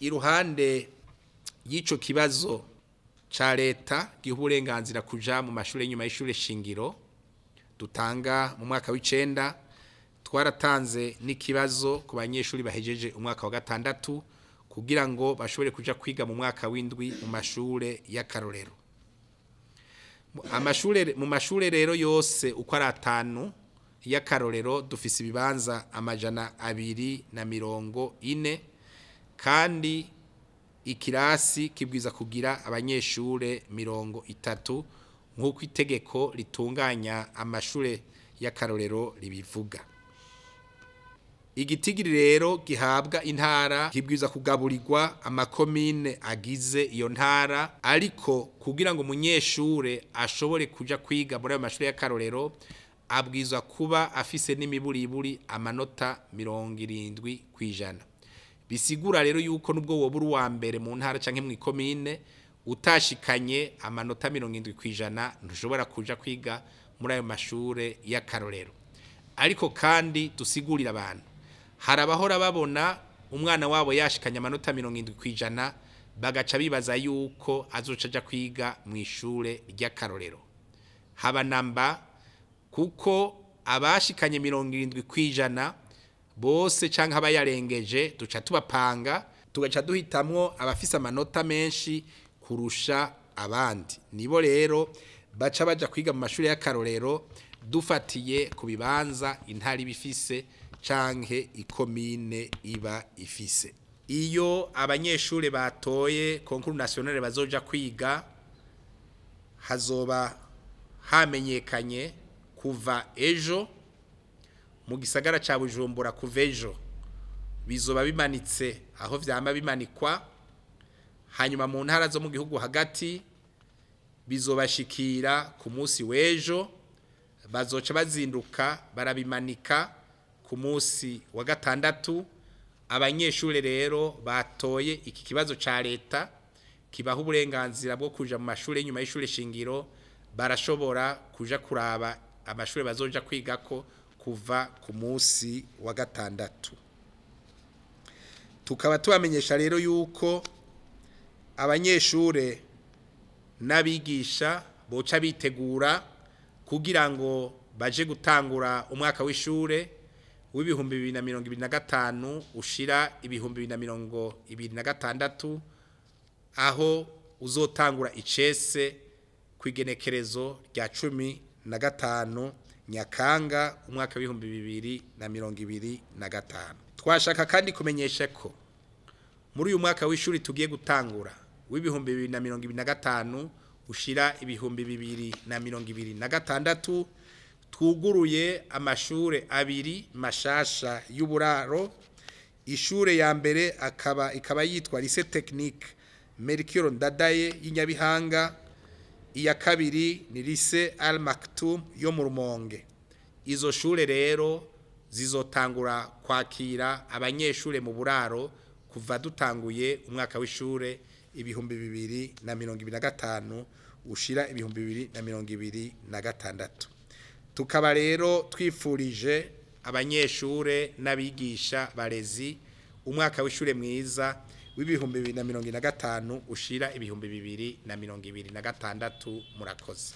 iruhande y'ico kibazo ca leta giha uburenganzira kuja mu mashuri nyuma y'ishure shingiro dutanga mu mwaka w'icenda, twaratanze n'ikibazo ku banyeshuri bahejeje umwaka wa gatandatu kugira ngo bashobore kuja kwiga mu mwaka w'indwi mu mashure y'akarorero. Mu mashure rero yose uko ari 5 y'akarorero dufise ibibanza 240 kandi ikirasi kibwiza kugira abanyeshure 30 nk'uko itegeko ritunganya amashure y'akarorero ribivuga. Igitigiri rero gihabwa intara kibwiza kugaburirwa amakomine agize iyo ntara, ariko kugira ngo umunyeshure ashobore kuja kwiga muri ayo mashure y'akarorero abwizwa kuba afise n'imiburiburi amanota 70%. Bisigura rero yuko nubwo woba uri uwa mbere mu ntara canke mu ikomine utashikanye amanota 70% ntushobora kuja kwiga muri ayo mashure y'akarorero. Ariko kandi dusigurira abantu, hari abahora babona umwana wabo yashikanye amanota 70% bagaca bibaza yuko azoca aja kwiga mu ishure ry'akarorero. Haba namba, kuko abashikanye 70% bose canke abayarengeje duca tubapanga tugaca duhitamwo abafise amanota menshi kurusha abandi. Nibo rero baca baja kwiga mu mashuri y'akarorero dufatiye ku bibanza intari bifise canke ikomine iba ifise. Iyo abanyeshure batoye concours national bazoja kwiga, hazoba hamenyekanye kuva ejo mu gisagara ca Bujumbura. Kuva ejo bizoba bimanitse aho vyama bimanikwa, hanyuma mu ntara zo mu gihugu hagati bizobashikira ku munsi w'ejo, bazoca bazinduka barabimanika ku munsi wa gatandatu. Abanyeshure rero batoye iki kibazo ca leta kibaha uburenganzira bwo kuja mu mashure nyuma y'ishure shingiro barashobora kuja kuraba amashure bazoja kwigako kuva ku munsi wa gatandatu. Tukaba tubamenyesha rero yuko abanyeshure n'abigisha boca bitegura kugira ngo baje gutangura umwaka w'ishure w'ibihumbi 2025 ushira ibihumbi 2026, aho uzotangura icese kwigenekerezo rya 15 Nyakanga umwaka w'ibihumbi 2025. Twashaka kandi kumenyesha ko muri uyu mwaka w'ishuri tugiye gutangura w'ibihumbi 2025 ushira ibihumbi 2026 twuguruye amashure 2 mashasha y'uburaro. Ishure ya mbere ikaba yitwa Lycée Technique Melchior Ndadaye y'Inyabihanga, iya kabiri ni Lycée Al Maktoum yo mu Rumonge. Izo shure rero zizotangura kwakira abanyeshure mu buraro kuva dutanguye umwaka w'ishure ibihumbi 2025 ushira ibihumbi 2026. Tukaba rero twifurije abanyeshure n'abigisha barezi umwaka w'ishure mwiza w'ibihumbi 2025 ushira ibihumbi 2026. Murakoze.